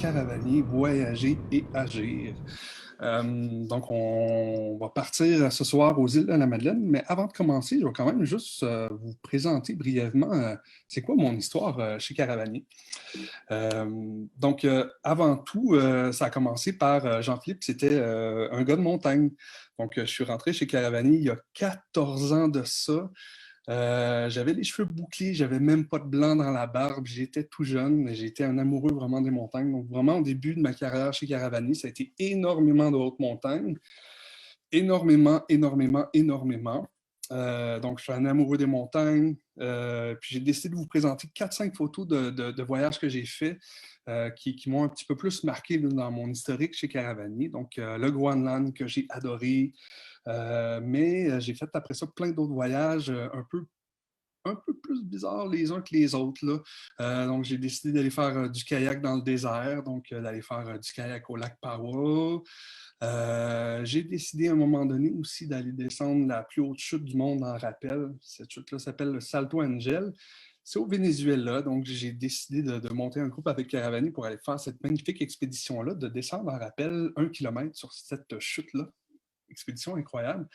Caravanier, voyager et agir. Donc, on va partir ce soir aux îles de la Madeleine, mais avant de commencer, je vais quand même juste vous présenter brièvement c'est quoi mon histoire chez Caravanier. Avant tout, ça a commencé par Jean-Philippe, c'était un gars de montagne. Donc, je suis rentré chez Caravanier il y a 14 ans de ça. J'avais les cheveux bouclés, j'avais même pas de blanc dans la barbe, j'étais tout jeune, j'étais un amoureux vraiment des montagnes. Donc vraiment au début de ma carrière chez Caravani, ça a été énormément de hautes montagnes, énormément, énormément, énormément. Donc je suis un amoureux des montagnes. Puis j'ai décidé de vous présenter 4-5 photos de voyages que j'ai faits qui m'ont un petit peu plus marqué là, dans mon historique chez Caravani. Donc le Groenland que j'ai adoré, mais j'ai fait après ça plein d'autres voyages un peu plus bizarres les uns que les autres. Là. Donc, j'ai décidé d'aller faire du kayak dans le désert, donc d'aller faire du kayak au lac Powell. J'ai décidé à un moment donné aussi d'aller descendre la plus haute chute du monde en rappel. Cette chute-là s'appelle le Salto Angel. C'est au Venezuela, donc j'ai décidé de monter un groupe avec Caravani pour aller faire cette magnifique expédition-là, de descendre en rappel 1 kilomètre sur cette chute-là. Expédition incroyable.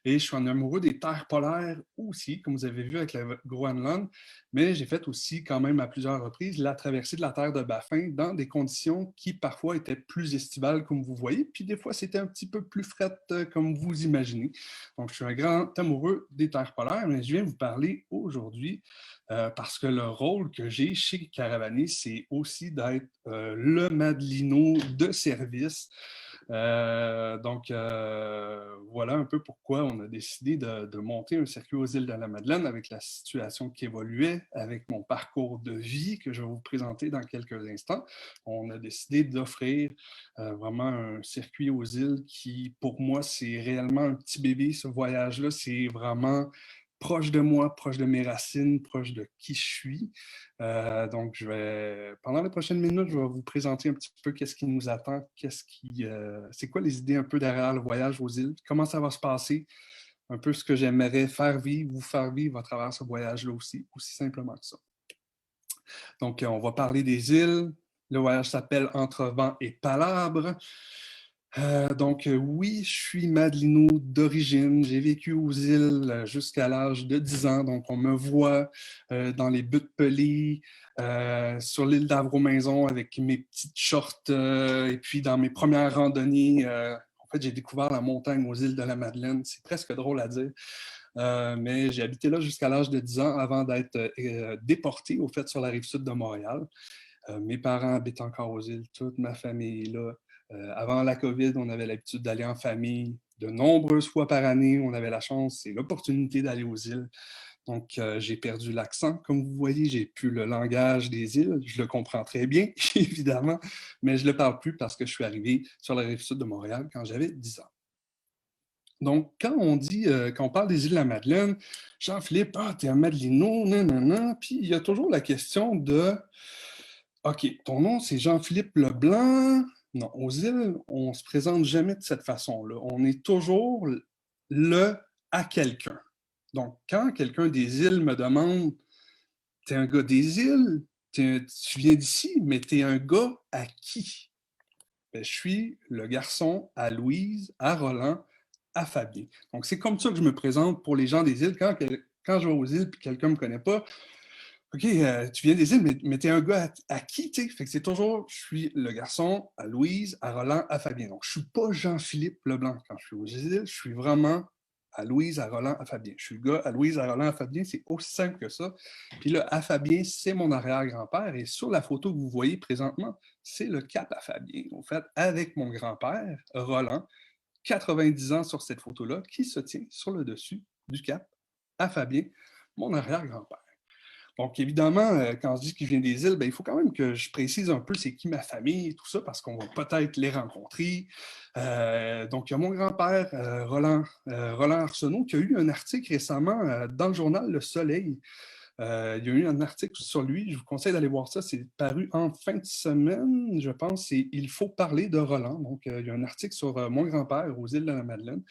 Et je suis un amoureux des terres polaires aussi, comme vous avez vu avec le Groenland, mais j'ai fait aussi quand même à plusieurs reprises la traversée de la terre de Baffin dans des conditions qui parfois étaient plus estivales, comme vous voyez, puis des fois c'était un petit peu plus frette, comme vous imaginez. Donc je suis un grand amoureux des terres polaires, mais je viens vous parler aujourd'hui parce que le rôle que j'ai chez Caravani, c'est aussi d'être le Madelino de service. Voilà un peu pourquoi on a décidé de monter un circuit aux îles de la Madeleine avec la situation qui évoluait, avec mon parcours de vie que je vais vous présenter dans quelques instants. On a décidé d'offrir vraiment un circuit aux îles qui, pour moi, c'est réellement un petit bébé. Ce voyage-là, c'est vraiment proche de moi, proche de mes racines, proche de qui je suis. Pendant les prochaines minutes, je vais vous présenter un petit peu qu'est-ce qui nous attend, c'est quoi les idées un peu derrière le voyage aux îles, comment ça va se passer, un peu ce que j'aimerais faire vivre, vous faire vivre à travers ce voyage-là aussi simplement que ça. Donc, on va parler des îles. Le voyage s'appelle Entre vent et palabre. Oui, je suis Madelino d'origine. J'ai vécu aux îles jusqu'à l'âge de 10 ans. Donc, on me voit dans les buttes pelées, sur l'île d'Avro-Maison avec mes petites shorts et puis dans mes premières randonnées. En fait, j'ai découvert la montagne aux îles de la Madeleine. C'est presque drôle à dire. Mais j'ai habité là jusqu'à l'âge de 10 ans avant d'être déporté, au fait, sur la rive sud de Montréal. Mes parents habitent encore aux îles, toute ma famille est là. Avant la COVID, on avait l'habitude d'aller en famille de nombreuses fois par année. On avait la chance et l'opportunité d'aller aux îles. Donc, j'ai perdu l'accent. Comme vous voyez, j'ai plus le langage des îles. Je le comprends très bien, évidemment, mais je ne le parle plus parce que je suis arrivé sur la rive sud de Montréal quand j'avais 10 ans. Donc, quand on parle des îles de la Madeleine, Jean-Philippe, ah, t'es un Madelino, nanana. Puis il y a toujours la question de OK, ton nom, c'est Jean-Philippe Leblanc. Non, aux îles, on ne se présente jamais de cette façon-là. On est toujours le à quelqu'un. Donc, quand quelqu'un des îles me demande, t'es un gars des îles, tu viens d'ici, mais t'es un gars à qui? Ben, je suis le garçon à Louise, à Roland, à Fabien. Donc, c'est comme ça que je me présente pour les gens des îles. Quand je vais aux îles et quelqu'un ne me connaît pas, OK, tu viens des îles, mais t'es un gars à qui, tu sais? Fait que c'est toujours, je suis le garçon à Louise, à Roland, à Fabien. Donc, je suis pas Jean-Philippe Leblanc quand je suis aux îles, je suis vraiment à Louise, à Roland, à Fabien. Je suis le gars à Louise, à Roland, à Fabien, c'est aussi simple que ça. Puis là, à Fabien, c'est mon arrière-grand-père. Et sur la photo que vous voyez présentement, c'est le cap à Fabien. En fait, avec mon grand-père, Roland, 90 ans sur cette photo-là, qui se tient sur le dessus du cap à Fabien, mon arrière-grand-père. Donc, évidemment, quand je dis que je viens des îles, ben, il faut quand même que je précise un peu c'est qui ma famille et tout ça, parce qu'on va peut-être les rencontrer. Donc, il y a mon grand-père, Roland Arsenault, qui a eu un article récemment dans le journal Le Soleil. Il y a eu un article sur lui, je vous conseille d'aller voir ça, c'est paru en fin de semaine, je pense, c'est Il faut parler de Roland. Donc, il y a un article sur mon grand-père aux îles de la Madeleine.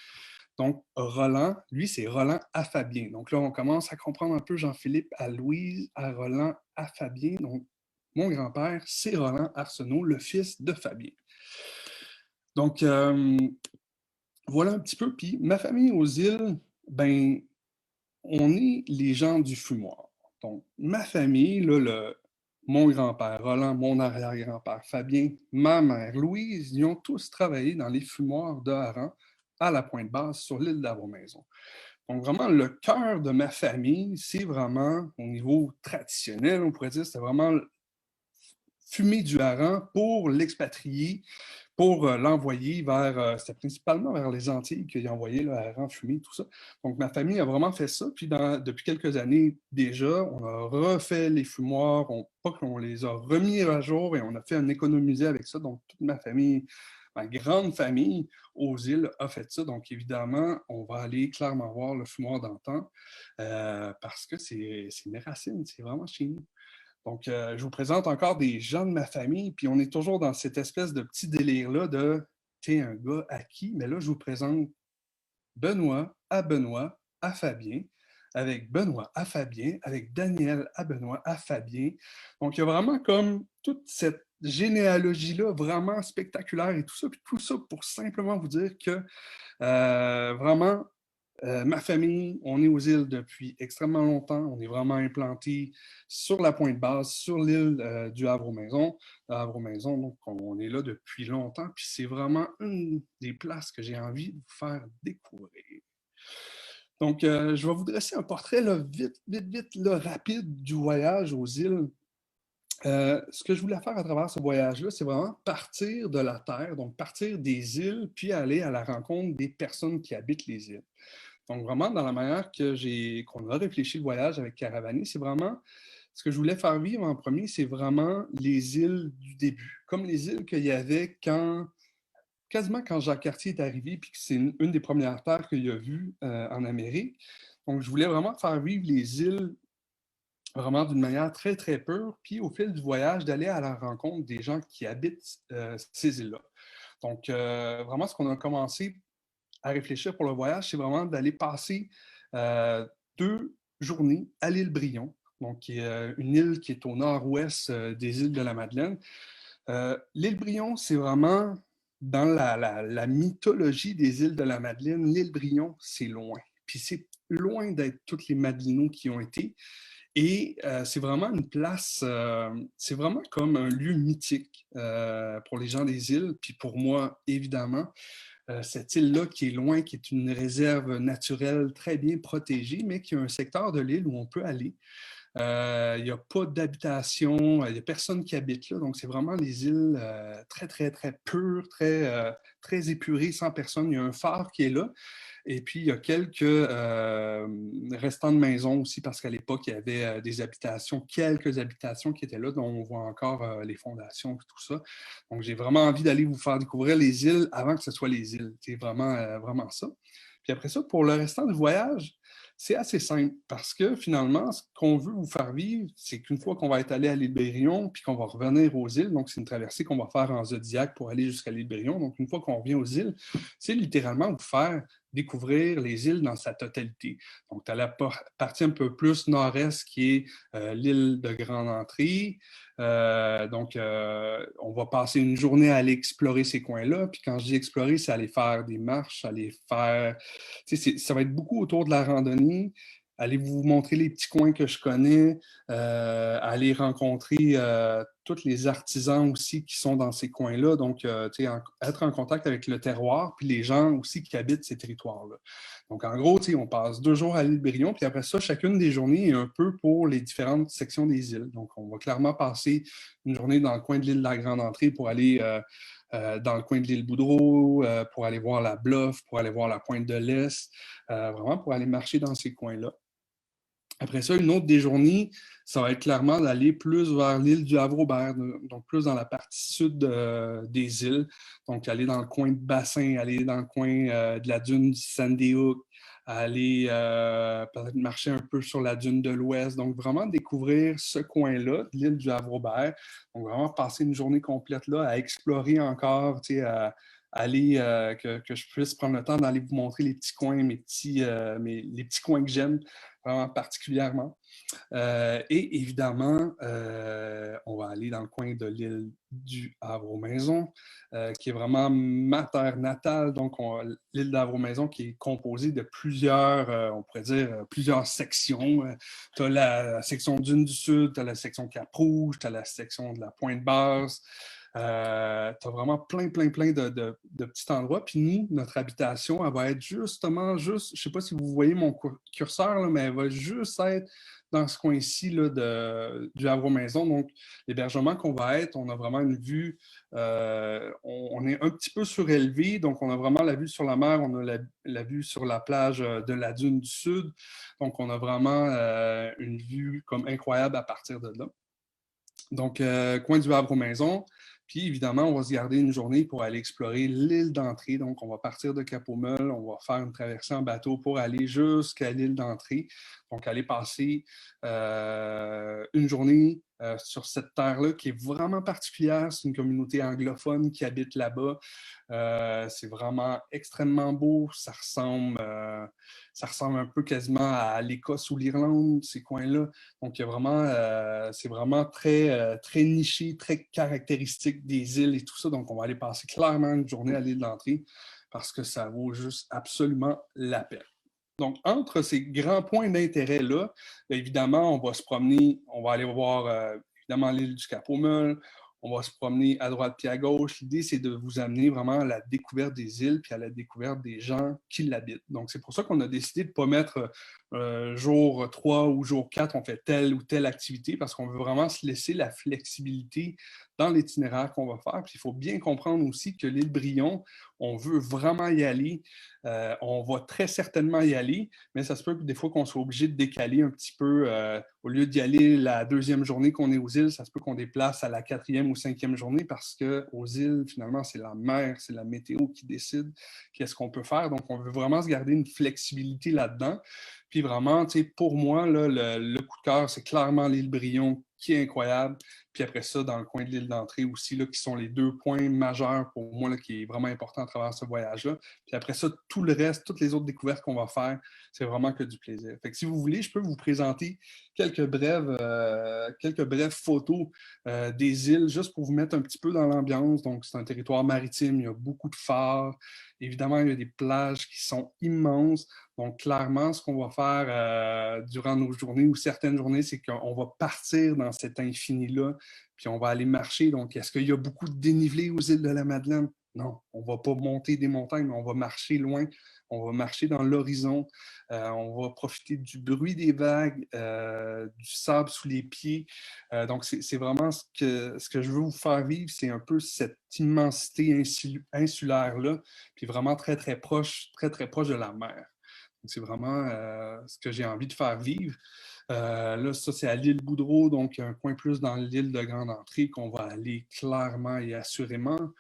Donc, Roland, lui, c'est Roland à Fabien. Donc là, on commence à comprendre un peu Jean-Philippe à Louise, à Roland, à Fabien. Donc, mon grand-père, c'est Roland Arsenault, le fils de Fabien. Donc, voilà un petit peu. Puis ma famille aux îles, ben, on est les gens du fumoir. Donc, ma famille, là, mon grand-père Roland, mon arrière-grand-père Fabien, ma mère Louise, ils ont tous travaillé dans les fumoirs de Hareng à la Pointe-Basse sur l'île d'Avaux-Maisons. Donc, vraiment, le cœur de ma famille, c'est vraiment, au niveau traditionnel, on pourrait dire, c'est vraiment fumer du hareng pour l'expatrier, pour l'envoyer vers, c'était principalement vers les Antilles qu'ils envoyaient le hareng fumé, tout ça. Donc, ma famille a vraiment fait ça. Puis, depuis quelques années déjà, on a refait les fumoirs, pas qu'on les a remis à jour et on a fait un économiser avec ça. Donc, toute ma famille, ma grande famille aux îles a fait ça. Donc, évidemment, on va aller clairement voir le fumoir d'antan parce que c'est mes racines, c'est vraiment chez nous. Donc, je vous présente encore des gens de ma famille, puis on est toujours dans cette espèce de petit délire-là de t'es un gars à qui? Mais là, je vous présente Benoît à Fabien, avec Benoît à Fabien, avec Daniel à Benoît à Fabien. Donc, il y a vraiment comme toute cette généalogie-là vraiment spectaculaire et tout ça pour simplement vous dire que vraiment, ma famille, on est aux îles depuis extrêmement longtemps. On est vraiment implanté sur la Pointe-Basse, sur l'île du Havre-aux-Maisons. Havre-aux-Maisons, donc on est là depuis longtemps. Puis c'est vraiment une des places que j'ai envie de vous faire découvrir. Donc, je vais vous dresser un portrait là, vite, là, rapide du voyage aux îles. Ce que je voulais faire à travers ce voyage-là, c'est vraiment partir de la Terre, donc partir des îles, puis aller à la rencontre des personnes qui habitent les îles. Donc, vraiment, dans la manière qu'on a réfléchi le voyage avec Caravani, c'est vraiment ce que je voulais faire vivre en premier, c'est vraiment les îles du début, comme les îles qu'il y avait quasiment quand Jacques Cartier est arrivé, puis que c'est une des premières terres qu'il a vues en Amérique. Donc, je voulais vraiment faire vivre les îles vraiment d'une manière très, très pure, puis au fil du voyage, d'aller à la rencontre des gens qui habitent ces îles-là. Donc, vraiment, ce qu'on a commencé à réfléchir pour le voyage, c'est vraiment d'aller passer 2 journées à l'île Brion, donc qui est une île qui est au nord-ouest des îles de la Madeleine. L'île Brion, c'est vraiment dans la mythologie des îles de la Madeleine, l'île Brion, c'est loin. Puis c'est loin d'être tous les Madelinots qui ont été. Et c'est vraiment une place, c'est vraiment comme un lieu mythique pour les gens des îles, puis pour moi, évidemment. Cette île-là qui est loin, qui est une réserve naturelle très bien protégée, mais qui a un secteur de l'île où on peut aller. Il n'y a pas d'habitation, il n'y a personne qui habite là, donc c'est vraiment les îles très, très, très pures, très épurées, sans personne. Il y a un phare qui est là, et puis il y a quelques restants de maisons aussi, parce qu'à l'époque, il y avait des habitations, quelques habitations qui étaient là, dont on voit encore les fondations et tout ça. Donc j'ai vraiment envie d'aller vous faire découvrir les îles avant que ce soit les îles. C'est vraiment ça. Puis après ça, pour le restant du voyage, c'est assez simple parce que finalement, ce qu'on veut vous faire vivre, c'est qu'une fois qu'on va être allé à l'île Bérion puis qu'on va revenir aux îles, donc c'est une traversée qu'on va faire en Zodiac pour aller jusqu'à l'île Bérion. Donc une fois qu'on revient aux îles, c'est littéralement vous faire découvrir les îles dans sa totalité. Donc, tu as la partie un peu plus nord-est qui est l'île de Grande Entrée. Donc, on va passer une journée à aller explorer ces coins-là. Puis quand je dis explorer, c'est aller faire des marches, aller faire... Ça va être beaucoup autour de la randonnée. Aller vous montrer les petits coins que je connais, aller rencontrer tous les artisans aussi qui sont dans ces coins-là. Donc, être en contact avec le terroir, puis les gens aussi qui habitent ces territoires-là. Donc, en gros, on passe 2 jours à l'île Bérion, puis après ça, chacune des journées est un peu pour les différentes sections des îles. Donc, on va clairement passer une journée dans le coin de l'île de la Grande Entrée pour aller dans le coin de l'île Boudreau, pour aller voir la Bluff, pour aller voir la Pointe de l'Est, vraiment pour aller marcher dans ces coins-là. Après ça, une autre des journées, ça va être clairement d'aller plus vers l'île du Havre-Aubert, donc plus dans la partie sud des îles. Donc, aller dans le coin de Bassin, aller dans le coin de la dune du Sandy Hook, aller peut-être marcher un peu sur la dune de l'Ouest. Donc, vraiment découvrir ce coin-là, de l'île du Havre-Aubert. Donc, vraiment passer une journée complète là à explorer encore, à aller, que je puisse prendre le temps d'aller vous montrer les petits coins, les petits coins que j'aime. vraiment particulièrement. Et évidemment, on va aller dans le coin de l'île du Havre-aux-Maisons, qui est vraiment ma terre natale. Donc, l'île d'Havre-aux-Maisons qui est composée de plusieurs, on pourrait dire, plusieurs sections. Tu as la section Dune du Sud, tu as la section Cap-Rouge, tu as la section de la Pointe-Basse. Tu as vraiment plein de petits endroits. Puis nous, notre habitation, elle va être justement je ne sais pas si vous voyez mon curseur, là, mais elle va juste être dans ce coin-ci du Havre-aux-Maisons. Donc, l'hébergement qu'on va être, on a vraiment une vue, on est un petit peu surélevé, donc on a vraiment la vue sur la mer, on a la vue sur la plage de la dune du Sud. Donc, on a vraiment une vue comme incroyable à partir de là. Donc, coin du Havre-aux-Maisons. Puis, évidemment, on va se garder une journée pour aller explorer l'île d'entrée. Donc, on va partir de Cap-aux-Meules, on va faire une traversée en bateau pour aller jusqu'à l'île d'entrée. Donc, aller passer une journée sur cette terre-là qui est vraiment particulière. C'est une communauté anglophone qui habite là-bas. C'est vraiment extrêmement beau. Ça ressemble un peu quasiment à l'Écosse ou l'Irlande, ces coins-là. Donc, il y a vraiment, c'est vraiment très niché, très caractéristique des îles et tout ça. Donc, on va aller passer clairement une journée à l'île d'entrée parce que ça vaut juste absolument la peine. Donc, entre ces grands points d'intérêt-là, évidemment, on va se promener, on va aller voir évidemment l'île du Cap-aux-Meules, on va se promener à droite puis à gauche. L'idée, c'est de vous amener vraiment à la découverte des îles puis à la découverte des gens qui l'habitent. Donc, c'est pour ça qu'on a décidé de ne pas mettre jour 3 ou jour 4, on fait telle ou telle activité parce qu'on veut vraiment se laisser la flexibilité dans l'itinéraire qu'on va faire. Puis, il faut bien comprendre aussi que l'île Brion, on veut vraiment y aller. On va très certainement y aller, mais ça se peut que des fois qu'on soit obligé de décaler un petit peu. Au lieu d'y aller la deuxième journée qu'on est aux îles, ça se peut qu'on déplace à la quatrième ou cinquième journée parce qu'aux îles, finalement, c'est la mer, c'est la météo qui décide qu'est-ce qu'on peut faire. Donc, on veut vraiment se garder une flexibilité là-dedans. Puis vraiment, pour moi, là, le coup de cœur, c'est clairement l'île Brion qui est incroyable. Puis après ça, dans le coin de l'île d'entrée aussi, là, qui sont les 2 points majeurs pour moi, là, qui est vraiment important à travers ce voyage-là. Puis après ça, tout le reste, toutes les autres découvertes qu'on va faire, c'est vraiment que du plaisir. Fait que si vous voulez, je peux vous présenter quelques brèves photos des îles, juste pour vous mettre un petit peu dans l'ambiance. Donc, c'est un territoire maritime, il y a beaucoup de phares. Évidemment, il y a des plages qui sont immenses. Donc, clairement, ce qu'on va faire durant nos journées ou certaines journées, c'est qu'on va partir dans cet infini-là, puis on va aller marcher. Donc, est-ce qu'il y a beaucoup de dénivelé aux îles de la Madeleine? Non, on ne va pas monter des montagnes, mais on va marcher loin. On va marcher dans l'horizon. On va profiter du bruit des vagues, du sable sous les pieds. Donc, c'est vraiment ce que je veux vous faire vivre, c'est un peu cette immensité insulaire-là, puis vraiment très proche de la mer. C'est vraiment ce que j'ai envie de faire vivre. Là, ça, c'est à l'île Boudreau, donc un coin plus dans l'île de Grande Entrée qu'on va aller clairement et assurément.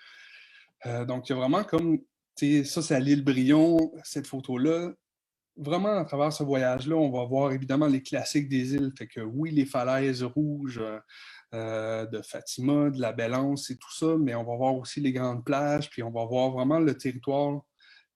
Donc, il y a vraiment comme, ça, c'est à l'île Brion, cette photo-là. Vraiment, à travers ce voyage-là, on va voir évidemment les classiques des îles. Fait que oui, les falaises rouges de Fatima, de la Belle-Anse et tout ça, mais on va voir aussi les grandes plages, puis on va voir vraiment le territoire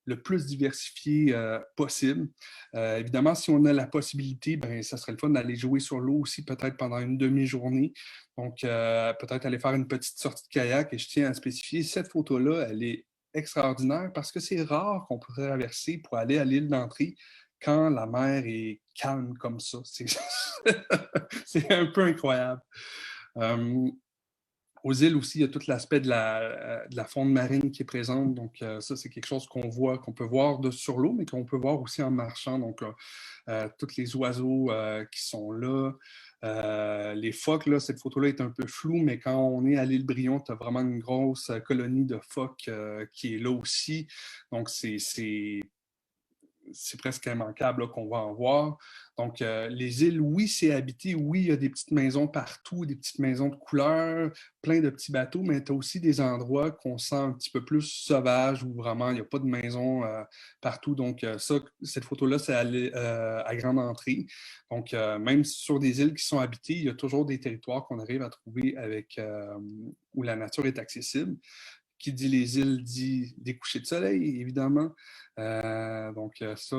le plus diversifié possible. Évidemment, si on a la possibilité, ben, ça serait le fun d'aller jouer sur l'eau aussi, peut-être pendant une demi-journée. Donc, peut-être aller faire une petite sortie de kayak. Et je tiens à spécifier, cette photo-là, elle est extraordinaire parce que c'est rare qu'on peut traverser pour aller à l'île d'entrée quand la mer est calme comme ça. C'est un peu incroyable. Aux îles aussi, il y a tout l'aspect de la faune marine qui est présente. Donc, ça, c'est quelque chose qu'on peut voir sur l'eau, mais qu'on peut voir aussi en marchant. Donc, tous les oiseaux qui sont là. Les phoques, là, cette photo-là est un peu floue, mais quand on est à l'île Brion, tu as vraiment une grosse colonie de phoques qui est là aussi. Donc, c'est presque immanquable qu'on va en voir. Donc, les îles, oui, c'est habité. Oui, il y a des petites maisons partout, des petites maisons de couleurs, plein de petits bateaux, mais tu as aussi des endroits qu'on sent un petit peu plus sauvages où vraiment il n'y a pas de maisons partout. Donc, cette photo-là, c'est à Grande Entrée. Donc, même sur des îles qui sont habitées, il y a toujours des territoires qu'on arrive à trouver où la nature est accessible. qui dit les îles dit des couchers de soleil, évidemment. Donc ça,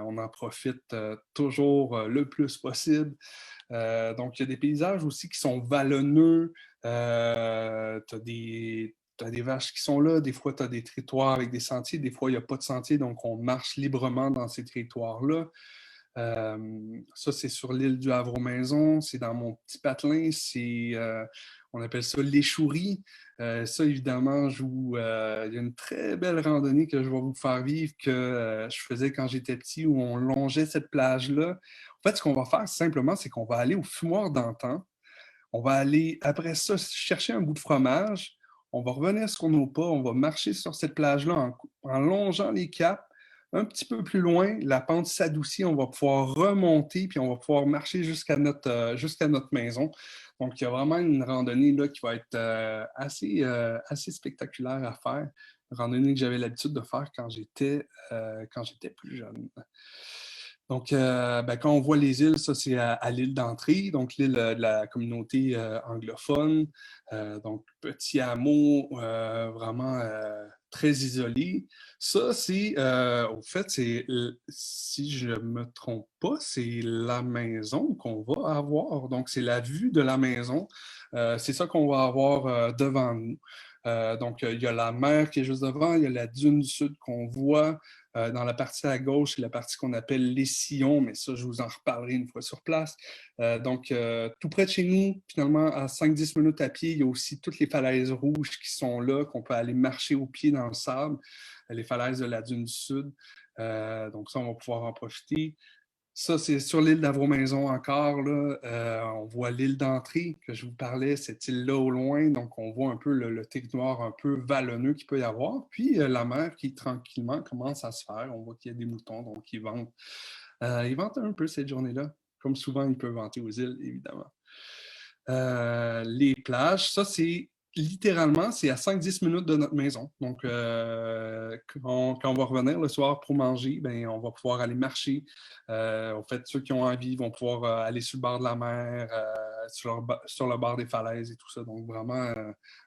on en profite toujours le plus possible. Donc, il y a des paysages aussi qui sont vallonneux. Tu as des vaches qui sont là. Des fois, tu as des territoires avec des sentiers. Des fois, il n'y a pas de sentier. Donc, on marche librement dans ces territoires-là. Ça, c'est sur l'île du Havre-aux-Maisons. C'est dans mon petit patelin. On appelle ça l'échourie. Ça, évidemment, il y a une très belle randonnée que je vais vous faire vivre que je faisais quand j'étais petit où on longeait cette plage-là. En fait, ce qu'on va faire simplement, c'est qu'on va aller au fumoir d'antan. On va aller, après ça, chercher un bout de fromage. On va revenir sur nos pas. On va marcher sur cette plage-là en longeant les caps. Un petit peu plus loin, la pente s'adoucit. On va pouvoir remonter puis on va pouvoir marcher jusqu'à notre maison. Donc, il y a vraiment une randonnée là, qui va être assez spectaculaire à faire. Une randonnée que j'avais l'habitude de faire quand j'étais plus jeune. Donc, quand on voit les îles, ça c'est à l'île d'entrée, donc l'île de la communauté anglophone. Donc, petit hameau vraiment très isolé. Ça, au fait, si je ne me trompe pas, c'est la maison qu'on va avoir. Donc, c'est la vue de la maison. C'est ça qu'on va avoir devant nous. Donc, il y a la mer qui est juste devant, il y a la dune du sud qu'on voit. Dans la partie à gauche, c'est la partie qu'on appelle les sillons, mais ça, je vous en reparlerai une fois sur place. Donc, tout près de chez nous, finalement, à 5-10 minutes à pied, il y a aussi toutes les falaises rouges qui sont là, qu'on peut aller marcher au pied dans le sable, les falaises de la dune du sud. Donc, ça, on va pouvoir en profiter. Ça, c'est sur l'île d'Avro-Maisons encore. Là, on voit l'île d'entrée que je vous parlais, cette île-là au loin. Donc, on voit un peu le territoire un peu vallonneux qu'il peut y avoir. Puis, la mer qui tranquillement commence à se faire. On voit qu'il y a des moutons, donc ils ventent. Ils ventent un peu cette journée-là. Comme souvent, ils peuvent vanter aux îles, évidemment. Les plages, ça, c'est littéralement, c'est à 5-10 minutes de notre maison. Donc, quand on va revenir le soir pour manger, ben, on va pouvoir aller marcher. En fait, ceux qui ont envie vont pouvoir aller sur le bord de la mer, sur le bord des falaises et tout ça. Donc, vraiment,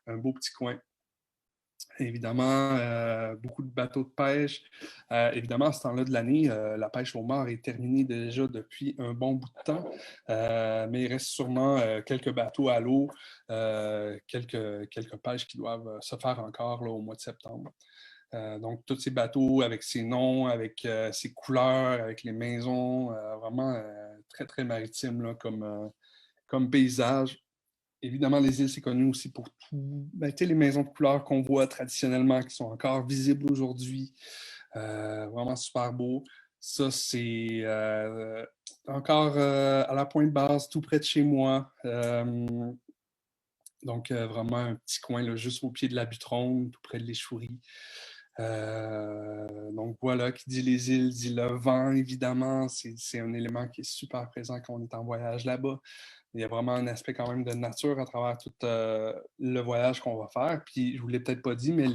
un beau petit coin. Évidemment, beaucoup de bateaux de pêche. Évidemment, à ce temps-là de l'année, la pêche au mort est terminée déjà depuis un bon bout de temps, mais il reste sûrement quelques bateaux à l'eau, quelques pêches qui doivent se faire encore là, au mois de septembre. Donc, tous ces bateaux avec ces noms, avec ces couleurs, avec les maisons, vraiment très, très maritime là, comme paysage. Évidemment, les îles, c'est connu aussi pour les maisons de couleur qu'on voit traditionnellement, qui sont encore visibles aujourd'hui. Vraiment super beau. Ça, c'est encore à la pointe basse, tout près de chez moi. Donc, vraiment un petit coin là, juste au pied de la Butronne, tout près de l'Échourie. Donc voilà, qui dit les îles, dit le vent, évidemment. C'est un élément qui est super présent quand on est en voyage là-bas. Il y a vraiment un aspect quand même de nature à travers tout le voyage qu'on va faire. Puis, je ne vous l'ai peut-être pas dit, mais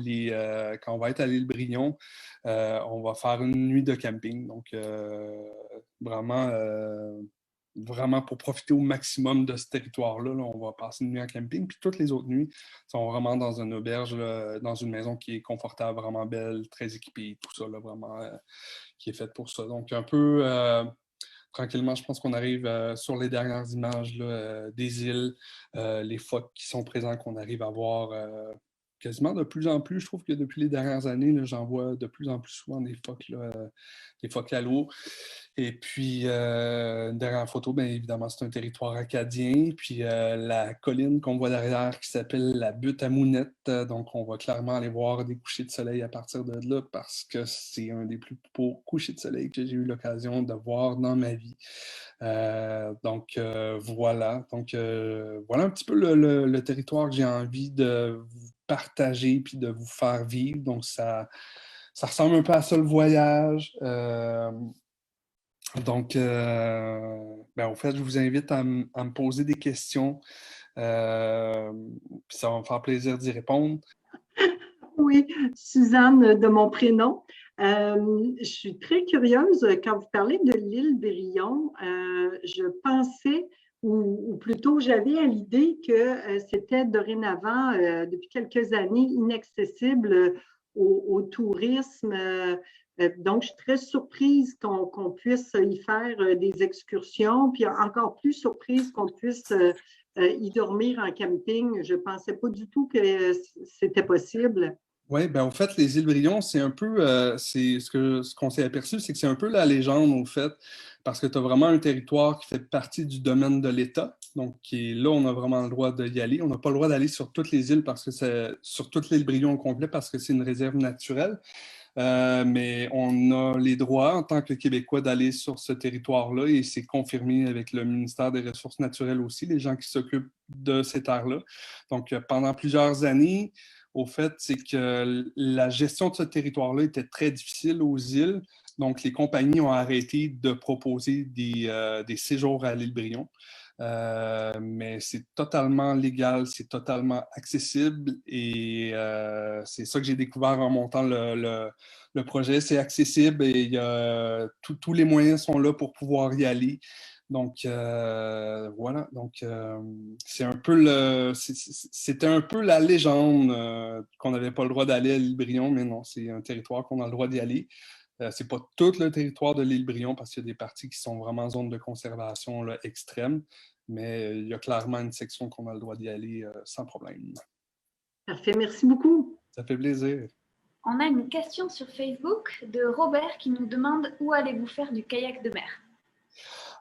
quand on va être à l'île Brion, on va faire une nuit de camping. Donc, vraiment, vraiment pour profiter au maximum de ce territoire-là, là, on va passer une nuit en camping. Puis, toutes les autres nuits sont vraiment dans une auberge, là, dans une maison qui est confortable, vraiment belle, très équipée, tout ça, là, vraiment, qui est faite pour ça. Donc, un peu... tranquillement, je pense qu'on arrive sur les dernières images là, des îles, les phoques qui sont présents, qu'on arrive à voir quasiment de plus en plus. Je trouve que depuis les dernières années, j'en vois de plus en plus souvent des phoques, des phoques à l'eau. Et puis, une dernière photo, bien évidemment, c'est un territoire acadien. Puis, la colline qu'on voit derrière qui s'appelle la butte à Mounette. Donc, on va clairement aller voir des couchers de soleil à partir de là parce que c'est un des plus beaux couchers de soleil que j'ai eu l'occasion de voir dans ma vie. Donc, voilà. Donc, voilà un petit peu le territoire que j'ai envie de vous partager puis de vous faire vivre. Donc, ça ressemble un peu à ça le voyage. Donc, en fait, je vous invite à me poser des questions. Puis ça va me faire plaisir d'y répondre. Oui, Suzanne de mon prénom. Je suis très curieuse. Quand vous parlez de l'île Brion, je pensais ou plutôt j'avais à l'idée que c'était dorénavant, depuis quelques années, inaccessible au tourisme. Donc, je suis très surprise qu'on puisse y faire des excursions, puis encore plus surprise qu'on puisse y dormir en camping. Je ne pensais pas du tout que c'était possible. Oui, ben, au fait, les îles Brion, c'est un peu, c'est ce qu'on s'est aperçu, c'est que c'est un peu la légende, au fait, parce que tu as vraiment un territoire qui fait partie du domaine de l'État. Donc, là, on a vraiment le droit d'y aller. On n'a pas le droit d'aller sur toutes les îles parce que c'est sur toute l'île Brion au complet parce que c'est une réserve naturelle. Mais on a les droits en tant que Québécois d'aller sur ce territoire-là et c'est confirmé avec le ministère des Ressources naturelles aussi, les gens qui s'occupent de ces terres-là. Donc, pendant plusieurs années, au fait, c'est que la gestion de ce territoire-là était très difficile aux îles. Donc, les compagnies ont arrêté de proposer des séjours à l'île Brion. Mais c'est totalement légal, c'est totalement accessible et c'est ça que j'ai découvert en montant le projet. C'est accessible et tous les moyens sont là pour pouvoir y aller. Donc, voilà. Donc, c'était un peu la légende qu'on n'avait pas le droit d'aller à l'île Brion, mais non, c'est un territoire qu'on a le droit d'y aller. C'est pas tout le territoire de l'île Brion parce qu'il y a des parties qui sont vraiment en zone de conservation là, extrême, mais il y a clairement une section qu'on a le droit d'y aller sans problème. Parfait, merci beaucoup. Ça fait plaisir. On a une question sur Facebook de Robert qui nous demande où allez-vous faire du kayak de mer?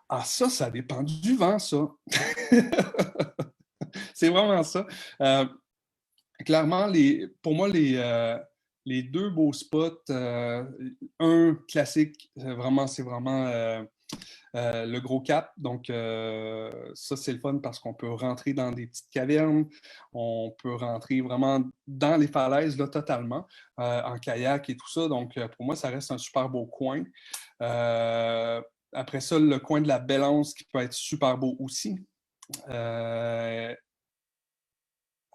Ah, ça dépend du vent, ça. C'est vraiment ça. Clairement, pour moi, les deux beaux spots, un classique, c'est vraiment le Gros Cap. Donc, ça, c'est le fun parce qu'on peut rentrer dans des petites cavernes. On peut rentrer vraiment dans les falaises, là, totalement, en kayak et tout ça. Donc, pour moi, ça reste un super beau coin. Après ça, le coin de la Belle-Anse qui peut être super beau aussi.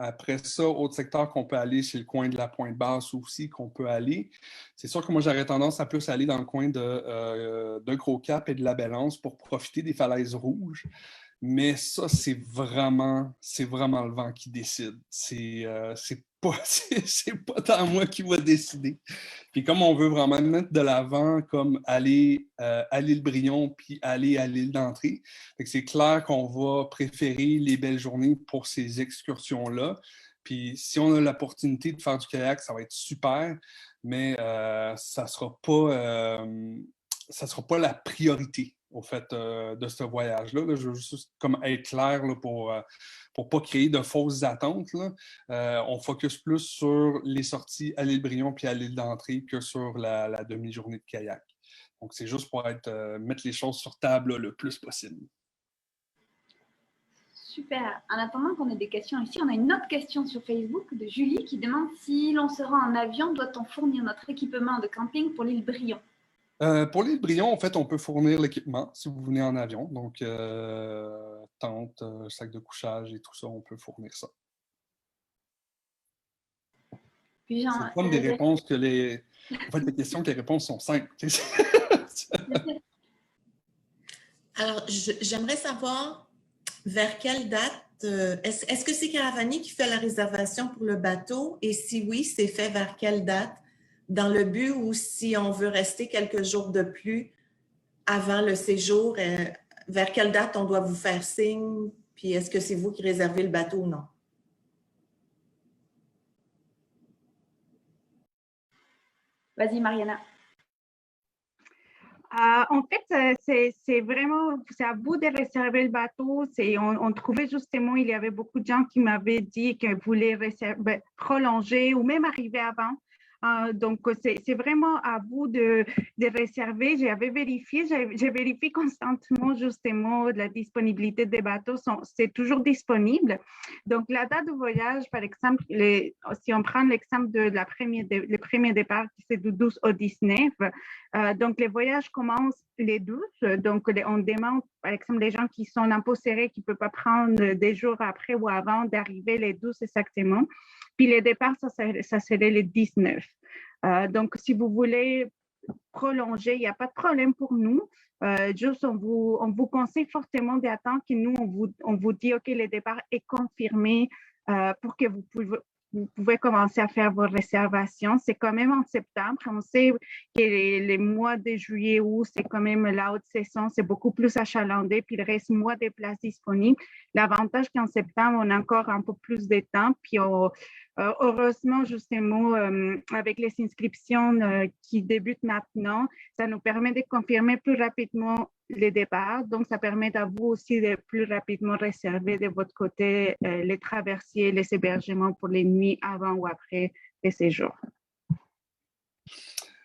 Après ça, autre secteur qu'on peut aller, c'est le coin de la Pointe-Basse aussi qu'on peut aller. C'est sûr que moi, j'aurais tendance à plus aller dans le coin de Gros-Cap et de la Belle-Anse pour profiter des falaises rouges. Mais ça, c'est vraiment le vent qui décide. C'est pas tant moi qui va décider. Puis comme on veut vraiment mettre de l'avant, comme aller à l'île Brion puis aller à l'île d'Entrée, c'est clair qu'on va préférer les belles journées pour ces excursions-là. Puis si on a l'opportunité de faire du kayak, ça va être super, mais ça sera pas la priorité au fait de ce voyage-là. Là. Je veux juste comme être clair là, pour ne pas créer de fausses attentes. Là. On focus plus sur les sorties à l'île Brion puis à l'île d'Entrée que sur la demi-journée de kayak. Donc, c'est juste pour mettre les choses sur table là, le plus possible. Super. En attendant qu'on ait des questions ici, on a une autre question sur Facebook de Julie qui demande si l'on se rend en avion, doit-on fournir notre équipement de camping pour l'île Brion? Pour l'île Brion, en fait, on peut fournir l'équipement si vous venez en avion. Donc, tente, sac de couchage et tout ça, on peut fournir ça. C'est comme des réponses que les... En fait, les questions que les réponses sont simples. Alors, j'aimerais savoir vers quelle date, est-ce que c'est Caravani qui fait la réservation pour le bateau? Et si oui, c'est fait vers quelle date? Dans le but où si on veut rester quelques jours de plus avant le séjour, vers quelle date on doit vous faire signe? Puis est-ce que c'est vous qui réservez le bateau ou non? Vas-y, Mariana. En fait, c'est vraiment, c'est à vous de réserver le bateau. On trouvait justement, il y avait beaucoup de gens qui m'avaient dit qu'ils voulaient prolonger ou même arriver avant. Donc, c'est vraiment à vous de réserver. J'ai vérifié constamment justement la disponibilité des bateaux. C'est toujours disponible. Donc, la date de voyage, par exemple, si on prend l'exemple de le premier départ, c'est du 12 au 19, donc les voyages commencent les 12. Donc, on demande, par exemple, les gens qui sont un peu serrés, qui ne peuvent pas prendre des jours après ou avant d'arriver les 12 exactement. Puis les départs, ça serait les 19. Donc, si vous voulez prolonger, il n'y a pas de problème pour nous. Juste, on vous conseille fortement d'attendre que nous, on vous dit, OK, le départ est confirmé pour que vous pouvez commencer à faire vos réservations. C'est quand même en septembre. On sait que les mois de juillet, août, c'est quand même la haute saison. C'est beaucoup plus achalandé. Puis il reste moins de places disponibles. L'avantage qu'en septembre, on a encore un peu plus de temps. Puis heureusement, justement, avec les inscriptions qui débutent maintenant, ça nous permet de confirmer plus rapidement les départs. Donc, ça permet à vous aussi de plus rapidement réserver de votre côté les traversiers, les hébergements pour les nuits avant ou après les séjours.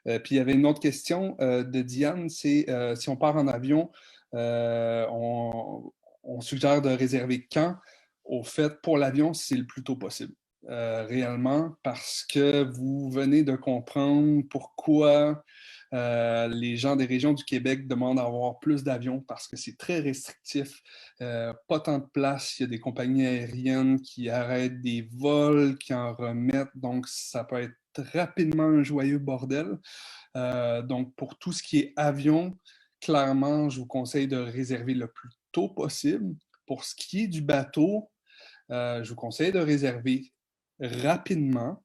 Puis, il y avait une autre question de Diane, c'est si on part en avion, on suggère de réserver quand? Au fait, pour l'avion, c'est le plus tôt possible. Réellement, parce que vous venez de comprendre pourquoi les gens des régions du Québec demandent à avoir plus d'avions parce que c'est très restrictif. Pas tant de place. Il y a des compagnies aériennes qui arrêtent des vols, qui en remettent. Donc, ça peut être rapidement un joyeux bordel. Donc, pour tout ce qui est avion, clairement, je vous conseille de réserver le plus tôt possible. Pour ce qui est du bateau, je vous conseille de réserver rapidement.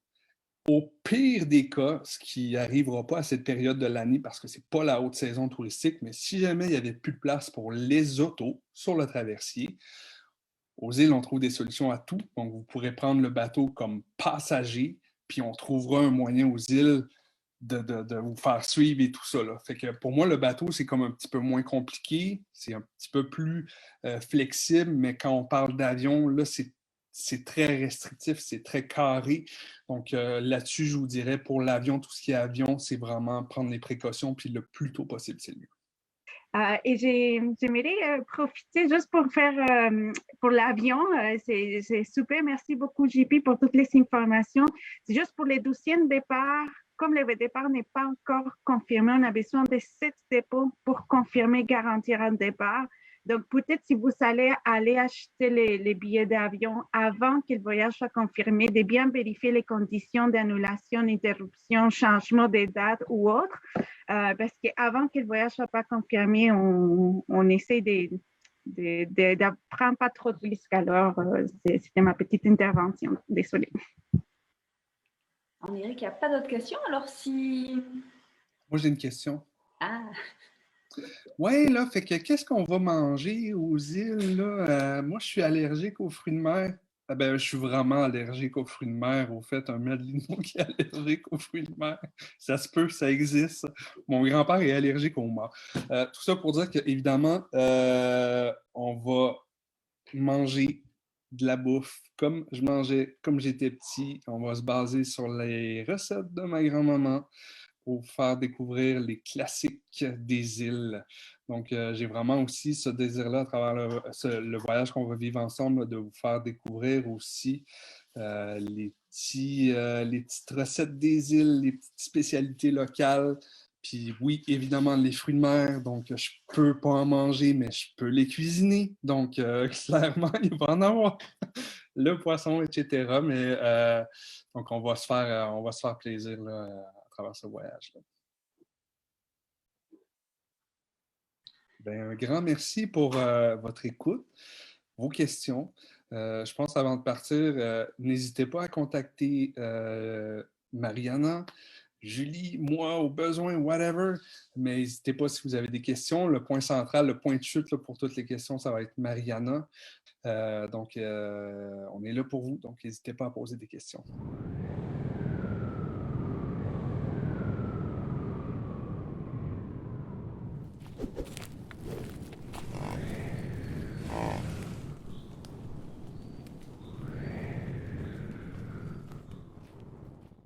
Au pire des cas, ce qui n'arrivera pas à cette période de l'année parce que ce n'est pas la haute saison touristique, mais si jamais il n'y avait plus de place pour les autos sur le traversier, aux îles, on trouve des solutions à tout. Donc, vous pourrez prendre le bateau comme passager, puis on trouvera un moyen aux îles de vous faire suivre et tout ça. Là. Fait que pour moi, le bateau, c'est comme un petit peu moins compliqué, c'est un petit peu plus flexible, mais quand on parle d'avion, là, c'est très restrictif, c'est très carré. Donc là-dessus, je vous dirais, pour l'avion, tout ce qui est avion, c'est vraiment prendre les précautions, puis le plus tôt possible, c'est le mieux. Et j'aimerais profiter juste pour faire pour l'avion. C'est super. Merci beaucoup, JP, pour toutes les informations. C'est juste pour les 12e départs. Comme le départ n'est pas encore confirmé, on a besoin de 7 dépôts pour confirmer, garantir un départ. Donc, peut-être si vous allez acheter les billets d'avion avant que le voyage soit confirmé, de bien vérifier les conditions d'annulation, interruption, changement de date ou autre, parce qu'avant que le voyage ne soit pas confirmé, on essaie de prendre pas trop de risques. Alors, c'était ma petite intervention. Désolée. On dirait qu'il n'y a pas d'autres questions. Alors, si... Moi, j'ai une question. Ah. Oui, là, fait que qu'est-ce qu'on va manger aux îles, là? Moi, je suis allergique aux fruits de mer. Ah ben, je suis vraiment allergique aux fruits de mer. Au fait, un Madelino qui est allergique aux fruits de mer. Ça se peut, ça existe. Mon grand-père est allergique aux morts. Tout ça pour dire qu'évidemment, on va manger de la bouffe comme je mangeais comme j'étais petit. On va se baser sur les recettes de ma grand-maman pour faire découvrir les classiques des îles. Donc, j'ai vraiment aussi ce désir-là à travers le voyage qu'on va vivre ensemble, de vous faire découvrir aussi les petites recettes des îles, les petites spécialités locales. Puis oui, évidemment, les fruits de mer, donc je peux pas en manger, mais je peux les cuisiner. Donc, clairement, il va en avoir. Le poisson, etc. Mais donc, on va se faire plaisir là, à travers ce voyage-là. Ben, un grand merci pour votre écoute, vos questions. Je pense avant de partir, n'hésitez pas à contacter Mariana, Julie, moi, au besoin, whatever. Mais n'hésitez pas si vous avez des questions. Le point central, le point de chute là, pour toutes les questions, ça va être Mariana. Donc, on est là pour vous. Donc, n'hésitez pas à poser des questions.